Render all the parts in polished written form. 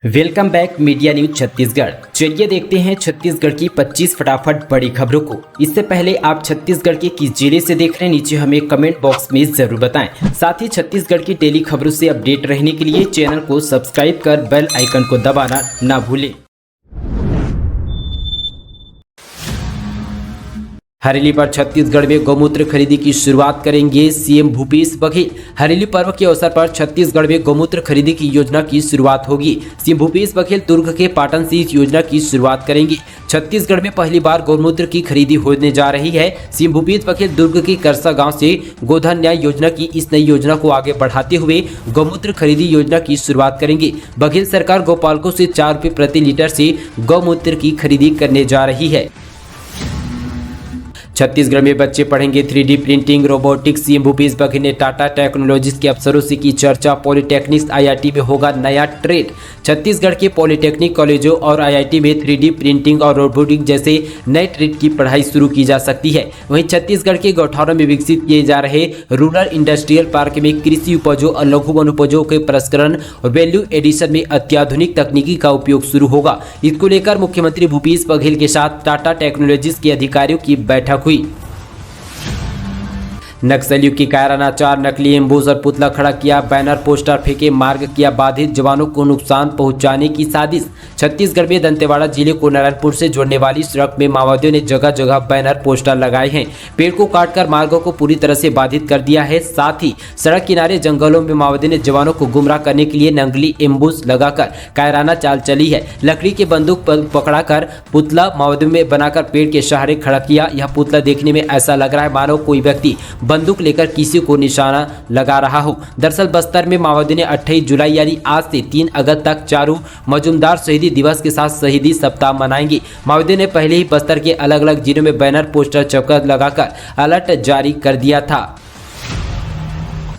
Welcome back media news Chhattisgarh. चलिए देखते हैं छत्तीसगढ़ की 25 फटाफट बड़ी खबरों को। इससे पहले आप छत्तीसगढ़ के किस जिले से देख रहे हैं, नीचे हमें कमेंट बॉक्स में जरूर बताएं। साथ ही छत्तीसगढ़ की डेली खबरों से अपडेट रहने के लिए चैनल को सब्सक्राइब कर बेल आइकन को दबाना ना भूलें। हरेली पर छत्तीसगढ़ में गौमूत्र खरीदी की शुरुआत करेंगे सीएम भूपेश बघेल। हरेली पर्व के अवसर पर छत्तीसगढ़ में गौमूत्र खरीदी की योजना की शुरुआत होगी। सीएम भूपेश बघेल दुर्ग के पाटन से इस योजना की शुरुआत करेंगे। छत्तीसगढ़ में पहली बार गौमूत्र की खरीदी होने जा रही है। सीएम भूपेश बघेल दुर्ग के करसा गांव से गोधन न्याय योजना की इस नई योजना को आगे बढ़ाते हुए गौमूत्र खरीदी योजना की शुरुआत करेंगे। बघेल सरकार गौपालकों से 4 रुपये प्रति लीटर से गौमूत्र की खरीदी करने जा रही है। छत्तीसगढ़ में बच्चे पढ़ेंगे 3D printing, robotics. CM Bhupesh Baghel ने टाटा टेक्नोलॉजीज के अफसरों से की चर्चा। पॉलिटेक्निक्स IIT में होगा नया ट्रेड। छत्तीसगढ़ के पॉलिटेक्निक कॉलेजों और IIT में 3D प्रिंटिंग और रोबोटिक्स जैसे नए ट्रेड की पढ़ाई शुरू की जा सकती है। वहीं छत्तीसगढ़ के गौठानों में विकसित किए जा रहे रूरल इंडस्ट्रियल पार्क में कृषि उपजों और लघु वनोपजों के प्रसंस्करण और वैल्यू एडिशन में अत्याधुनिक तकनीकी का उपयोग शुरू होगा। इसको लेकर मुख्यमंत्री भूपेश बघेल के साथ टाटा टेक्नोलॉजीज के अधिकारियों की बैठक हुई। नक्सलियों की कायरानाचार, नकली एम्बुश और पुतला खड़ा किया, बैनर पोस्टर फेंके, मार्ग किया बाधित, जवानों को नुकसान पहुंचाने की साजिश। छत्तीसगढ़ में दंतेवाड़ा जिले को नारायणपुर से जोड़ने वाली सड़क में माओवादियों ने जगह जगह बैनर पोस्टर लगाए हैं। पेड़ को काटकर मार्गों को पूरी तरह से बाधित कर दिया है। साथ ही सड़क किनारे जंगलों में माओवादियों ने जवानों को गुमराह करने के लिए नकली एम्बुश लगाकर कायराना चाल चली है। लकड़ी के बंदूक पकड़ाकर पुतला माओवादियों में बनाकर पेड़ के सहारे खड़ा किया। यह पुतला देखने में ऐसा लग रहा है मानो कोई व्यक्ति बंदूक लेकर किसी को निशाना लगा रहा हो। दरअसल बस्तर में माओवादियों ने 28 जुलाई यानी आज से 3 अगस्त तक चारू मजूमदार शहीदी दिवस के साथ शहीदी सप्ताह मनाएंगे। माओवादियों ने पहले ही बस्तर के अलग अलग जिलों में बैनर पोस्टर चौकस लगाकर अलर्ट जारी कर दिया था।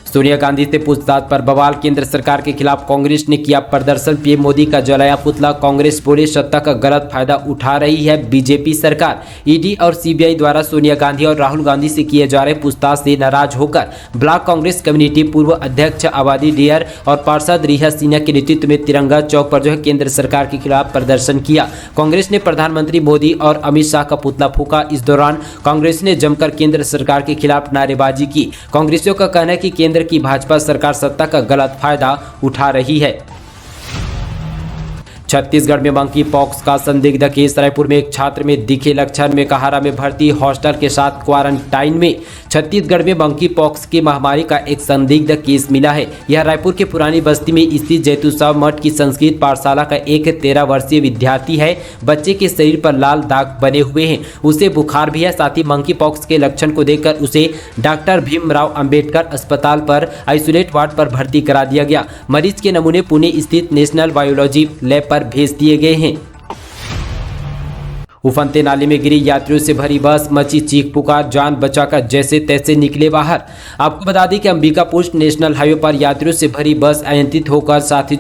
सोनिया गांधी से पूछताछ पर बवाल, केंद्र सरकार के खिलाफ कांग्रेस ने किया प्रदर्शन। पीएम मोदी का जलाया पुतला। कांग्रेस बोले सत्ता का गलत फायदा उठा रही है बीजेपी सरकार। ईडी और सीबीआई द्वारा सोनिया गांधी और राहुल गांधी से किए जा रहे पूछताछ से नाराज होकर ब्लॉक कांग्रेस कम्युनिटी पूर्व अध्यक्ष आबादी डेयर और पार्षद रिया सिन्हा के नेतृत्व में तिरंगा चौक पर केंद्र सरकार के खिलाफ प्रदर्शन किया। कांग्रेस ने प्रधानमंत्री मोदी और अमित शाह का पुतला फूंका। इस दौरान कांग्रेस ने जमकर केंद्र सरकार के खिलाफ नारेबाजी की। कांग्रेसियों का कहना है कि केंद्र की भाजपा सरकार सत्ता का गलत फायदा उठा रही है। छत्तीसगढ़ में मंकी पॉक्स का संदिग्ध केस। रायपुर में एक छात्र में दिखे लक्षण, में कहारा में भर्ती, हॉस्टल के साथ क्वारंटाइन में। छत्तीसगढ़ में मंकी पॉक्स की महामारी का एक संदिग्ध केस मिला है। यह रायपुर के पुरानी बस्ती में स्थित जैतूसाव मठ की संस्कृत पाठशाला का एक 13 वर्षीय विद्यार्थी है। बच्चे के शरीर पर लाल दाग बने हुए हैं। उसे बुखार भी है। साथ ही मंकी पॉक्स के लक्षण को देखकर उसे डॉक्टर भीमराव अंबेडकर अस्पताल पर आइसोलेट वार्ड पर भर्ती करा दिया गया। मरीज के नमूने पुणे स्थित नेशनल बायोलॉजी लैब पर भेज दिए गए हैं। उफनते नाले में गिरी यात्रियों से भरी बस, मची चीख पुकार, जान बचाकर जैसे तैसे निकले बाहर। आपको बता दें कि अंबिकापुर नेशनल हाईवे पर यात्रियों से भरी बस अनियंत्रित होकर साथी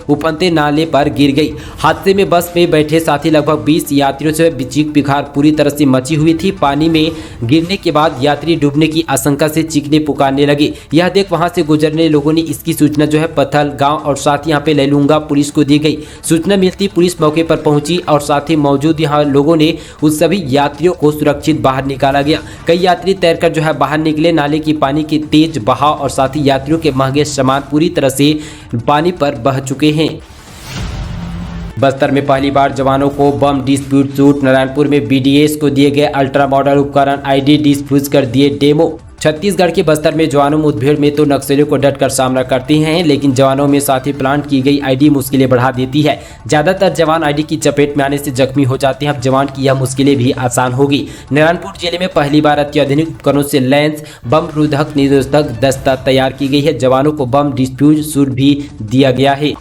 उफनते नाले पर गिर गई। हादसे में बस में बैठे साथी लगभग 20 यात्रियों से चीख पुकार पूरी तरह से मची हुई थी। पानी में गिरने के बाद यात्री डूबने की आशंका से चीखने पुकारने लगे। यह देख वहां से गुजरने लोगों ने इसकी सूचना पत्थल गाँव और साथ ही यहाँ पे लैलूंगा पुलिस को दी गई। सूचना मिलती पुलिस मौके पर पहुंची और साथ ही मौजूद यहाँ लोगों ने उस सभी यात्रियों को सुरक्षित बाहर निकाला गया। कई यात्री तैरकर बाहर निकले। नाले की पानी की तेज बहाव और साथ ही यात्रियों के महंगे सामान पूरी तरह से पानी पर बह चुके हैं। बस्तर में पहली बार जवानों को बम डिस्प्यूट सूट। नारायणपुर में BDS को दिए गए अल्ट्रा मॉडल उपकरण, ID डिस्प्यूज कर दिए डेमो। छत्तीसगढ़ के बस्तर में जवानों मुठभेड़ में तो नक्सलियों को डटकर सामना करते हैं, लेकिन जवानों में साथ ही प्लांट की गई ID मुश्किलें बढ़ा देती है। ज्यादातर जवान ID की चपेट में आने से जख्मी हो जाते हैं। अब जवान की यह मुश्किलें भी आसान होगी। नारायणपुर जिले में पहली बार अत्याधुनिक उपकरणों से लैंस बम रोधक निरोधक दस्ता तैयार की गई है। जवानों को बम डिस्प्यूज सूट भी दिया गया है।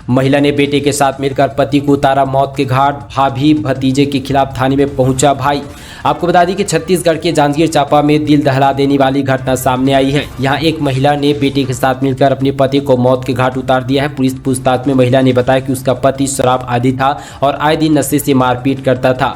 महिला ने बेटे के साथ मिलकर पति को उतारा मौत के घाट। भाभी भतीजे के खिलाफ थाने में पहुंचा भाई। आपको बता दें कि छत्तीसगढ़ के जांजगीर चांपा में दिल दहला देने वाली घटना सामने आई है। यहां एक महिला ने बेटे के साथ मिलकर अपने पति को मौत के घाट उतार दिया है। पुलिस पूछताछ में महिला ने बताया कि उसका पति शराब आदी था और आए दिन नशे से मारपीट करता था।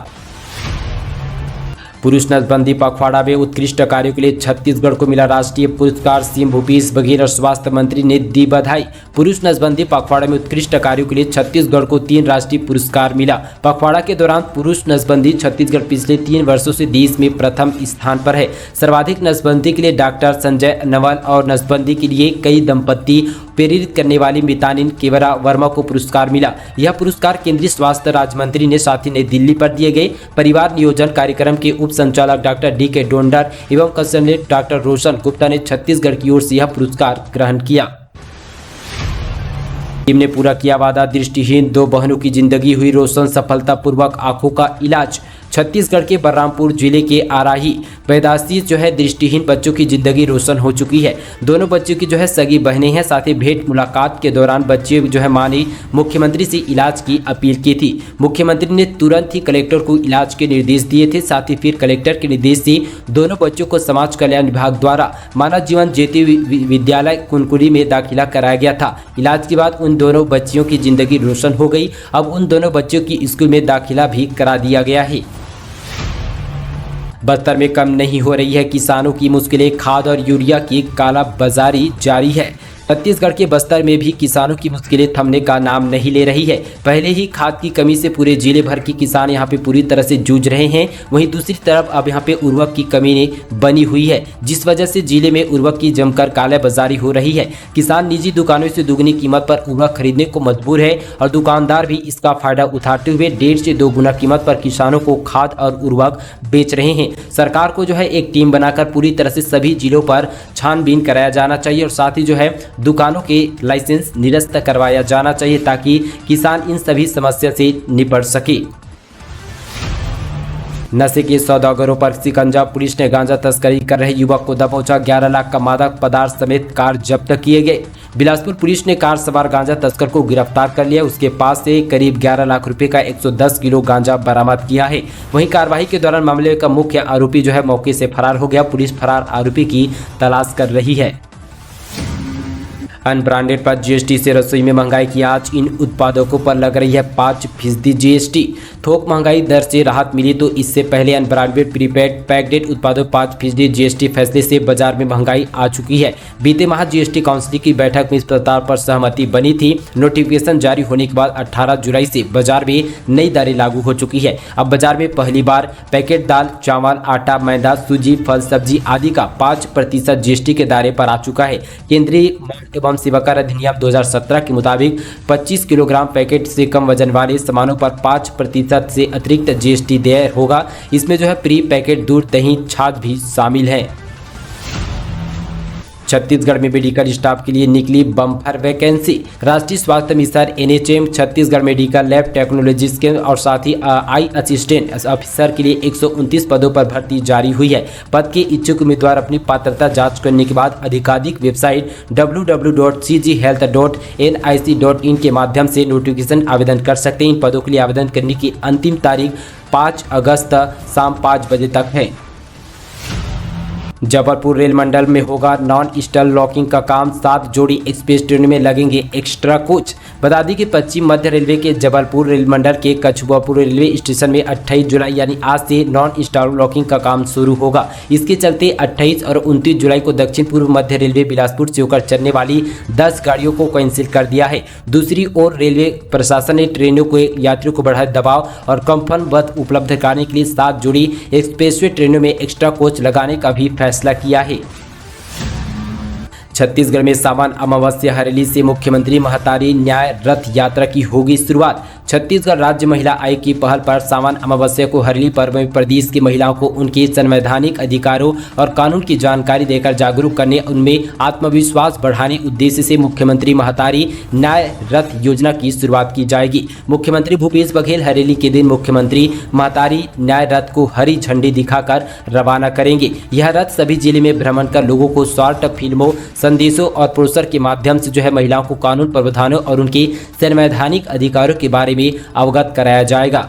पुरुष नसबंदी पखवाड़ा में उत्कृष्ट कार्यों के लिए छत्तीसगढ़ को मिला राष्ट्रीय पुरस्कार। सीएम भूपेश बघेल और स्वास्थ्य मंत्री ने दी बधाई। पुरुष नसबंदी पखवाड़ा में उत्कृष्ट कार्यों के लिए छत्तीसगढ़ को 3 राष्ट्रीय पुरस्कार मिला। पखवाड़ा के दौरान पुरुष नसबंदी छत्तीसगढ़ पिछले 3 वर्षों से देश में प्रथम स्थान पर है। सर्वाधिक नसबंदी के लिए डॉक्टर संजय नवल और नसबंदी के लिए कई दंपत्ति प्रेरित करने वाली मितानिन केवरा वर्मा को पुरस्कार मिला। यह पुरस्कार केंद्रीय स्वास्थ्य राज्य मंत्री ने साथ ही नई दिल्ली पर दिए गए। परिवार नियोजन कार्यक्रम के उप संचालक डॉक्टर डी.के. डोंडर एवं कंसल्टेंट डॉक्टर रोशन गुप्ता ने छत्तीसगढ़ की ओर से यह पुरस्कार ग्रहण किया। टीम ने पूरा किया वादा, दृष्टिहीन 2 बहनों की जिंदगी हुई रोशन, सफलतापूर्वक आंखों का इलाज। छत्तीसगढ़ के बलरामपुर जिले के आराही पैदाशी दृष्टिहीन बच्चों की जिंदगी रोशन हो चुकी है। दोनों बच्चों की सगी बहनें हैं। साथ ही भेंट मुलाकात के दौरान बच्चे मां ने मुख्यमंत्री से इलाज की अपील की थी। मुख्यमंत्री ने तुरंत ही कलेक्टर को इलाज के निर्देश दिए थे। साथ ही फिर कलेक्टर के निर्देश से दोनों बच्चों को समाज कल्याण विभाग द्वारा मानव जीवन ज्योति विद्यालय कुनकुरी में दाखिला कराया गया था। इलाज के बाद उन दोनों बच्चियों की जिंदगी रोशन हो गई। अब उन दोनों बच्चों की स्कूल में दाखिला भी करा दिया गया है। बस्तर में कम नहीं हो रही है किसानों की मुश्किलें, खाद और यूरिया की कालाबाजारी जारी है। छत्तीसगढ़ के बस्तर में भी किसानों की मुश्किलें थमने का नाम नहीं ले रही है। पहले ही खाद की कमी से पूरे जिले भर के किसान यहां पे पूरी तरह से जूझ रहे हैं। वहीं दूसरी तरफ अब यहां पे उर्वरक की कमी बनी हुई है, जिस वजह से जिले में उर्वरक की जमकर कालाबाजारी हो रही है। किसान निजी दुकानों से दुगनी कीमत पर उर्वरक खरीदने को मजबूर है और दुकानदार भी इसका फायदा उठाते हुए 1.5 से 2 गुना कीमत पर किसानों को खाद और उर्वरक बेच रहे हैं। सरकार को एक टीम बनाकर पूरी तरह से सभी जिलों पर छानबीन कराया जाना चाहिए और साथ ही दुकानों के लाइसेंस निरस्त करवाया जाना चाहिए ताकि किसान इन सभी समस्या से निपट सके। नशे के सौदागरों पर शिकंजा, पुलिस ने गांजा तस्करी कर रहे युवक को दबोचा। 11 लाख का मादक पदार्थ समेत कार जब्त किए गए। बिलासपुर पुलिस ने कार सवार गांजा तस्कर को गिरफ्तार कर लिया। उसके पास से करीब 11 लाख रुपए का 110 किलो गांजा बरामद किया है। वहीं कार्रवाई के दौरान मामले का मुख्य आरोपी मौके से फरार हो गया। पुलिस फरार आरोपी की तलाश कर रही है। अनब्रांडेड पर जीएसटी से रसोई में महंगाई की आंच, इन उत्पादकों पर लग रही है 5% जीएसटी। थोक महंगाई दर से राहत मिली तो इससे पहले अनब्रांडेड प्रीपेड पैक्ड उत्पादों 5% जीएसटी फैसले से बाजार में महंगाई आ चुकी है। बीते माह जीएसटी काउंसिल की बैठक में इस प्रस्ताव पर सहमति बनी थी। नोटिफिकेशन जारी होने के बाद 18 जुलाई से बाजार में नई दरें लागू हो चुकी है। अब बाजार में पहली बार पैकेट दाल, चावल, आटा, मैदा, सूजी, फल, सब्जी आदि का 5% जीएसटी के दायरे पर आ चुका है। केंद्रीय एवं सेवा कर अधिनियम 2017 के मुताबिक 25 किलोग्राम पैकेट से कम वजन वाले सामानों पर 5% से अतिरिक्त जीएसटी देय होगा। इसमें प्री पैकेट दूध, दही, छाछ भी शामिल है। छत्तीसगढ़ में मेडिकल स्टाफ के लिए निकली बम्पर वैकेंसी। राष्ट्रीय स्वास्थ्य mission NHM Chhattisgarh medical lab technologist के और साथ ही आई असिस्टेंट ऑफिसर के लिए 129 पदों पर भर्ती जारी हुई है। पद के इच्छुक उम्मीदवार अपनी पात्रता जांच करने के बाद आधिकारिक वेबसाइट www.cghealth.nic.in के माध्यम से नोटिफिकेशन आवेदन कर सकते हैं। इन पदों के लिए आवेदन करने की अंतिम तारीख 5 अगस्त शाम 5 बजे तक है। जबलपुर रेल मंडल में होगा नॉन स्टॉप लॉकिंग का काम। 7 जोड़ी एक्सप्रेस ट्रेन में लगेंगे एक्स्ट्रा कोच। बता दी कि पश्चिम मध्य रेलवे के जबलपुर रेल मंडल के कछुआपुर रेलवे स्टेशन में 28 जुलाई यानी आज से नॉन स्टॉप लॉकिंग का काम शुरू होगा। इसके चलते 28 और 29 जुलाई को दक्षिण पूर्व मध्य रेलवे बिलासपुर से होकर चलने वाली 10 गाड़ियों को कैंसिल कर दिया है। दूसरी ओर रेलवे प्रशासन ने ट्रेनों को यात्रियों को बढ़ाए दबाव और कंफर्ट उपलब्ध कराने के लिए 7 जोड़ी एक्सप्रेसवे ट्रेनों में एक्स्ट्रा कोच लगाने का भी फैसला किया है। छत्तीसगढ़ में सावन अमावस्या हरेली से मुख्यमंत्री महतारी न्याय रथ यात्रा की होगी शुरुआत। छत्तीसगढ़ राज्य महिला आयोग की पहल पर सावन अमावस्या को हरेली पर्व में प्रदेश की महिलाओं को उनके संवैधानिक अधिकारों और कानून की जानकारी देकर जागरूक करने, उनमें आत्मविश्वास बढ़ाने उद्देश्य से मुख्यमंत्री महतारी न्याय रथ योजना की शुरुआत की जाएगी। मुख्यमंत्री भूपेश बघेल हरेली के दिन मुख्यमंत्री महतारी न्याय रथ को हरी झंडी दिखाकर रवाना करेंगे। यह रथ सभी जिले में भ्रमण कर लोगों को शॉर्ट फिल्मों, संदेशों और पोस्टर के माध्यम से महिलाओं को कानून प्रावधानों और उनके संवैधानिक अधिकारों के बारे में अवगत कराया जाएगा।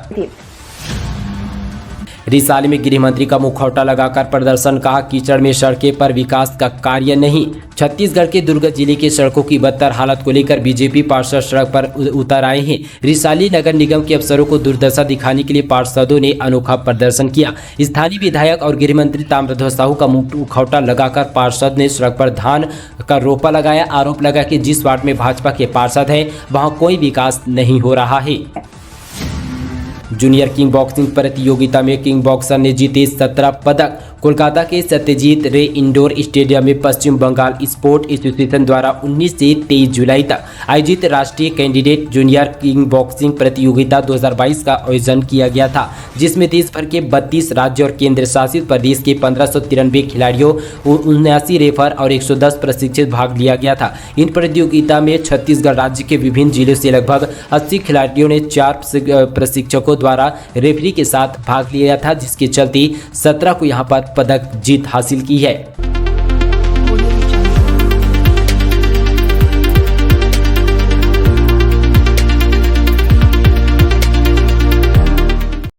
रिसाली में गृह मंत्री का मुखौटा लगाकर प्रदर्शन, कहा कीचड़ में सड़कें पर विकास का कार्य नहीं। छत्तीसगढ़ के दुर्ग जिले की सड़कों की बदतर हालत को लेकर बीजेपी पार्षद सड़क पर उतर आए हैं। रिसाली नगर निगम के अफसरों को दुर्दशा दिखाने के लिए पार्षदों ने अनोखा प्रदर्शन किया। स्थानीय विधायक और गृह मंत्री ताम्रध्वज साहू का मुखौटा लगाकर पार्षद ने सड़क पर धान का रोपा लगाया। आरोप लगा कि जिस वार्ड में भाजपा के पार्षद हैं वहां कोई विकास नहीं हो रहा है। जूनियर किंग बॉक्सिंग प्रतियोगिता में किंग बॉक्सर ने जीते 17 पदक। कोलकाता के सत्यजीत रे इंडोर स्टेडियम में पश्चिम बंगाल स्पोर्ट एसोसिएशन द्वारा 19 से 23 जुलाई तक आयोजित राष्ट्रीय कैंडिडेट जूनियर किंग बॉक्सिंग प्रतियोगिता 2022 का आयोजन किया गया था, जिसमें देश भर के 32 राज्य और केंद्र शासित प्रदेश के 1593 खिलाड़ियों, 79 रेफर और 110 प्रशिक्षित भाग लिया गया था। इन प्रतियोगिता में छत्तीसगढ़ राज्य के विभिन्न जिलों से लगभग 80 खिलाड़ियों ने 4 प्रशिक्षकों द्वारा रेफरी के साथ भाग लिया था, जिसके चलते 17 को यहां पर पदक जीत हासिल की है।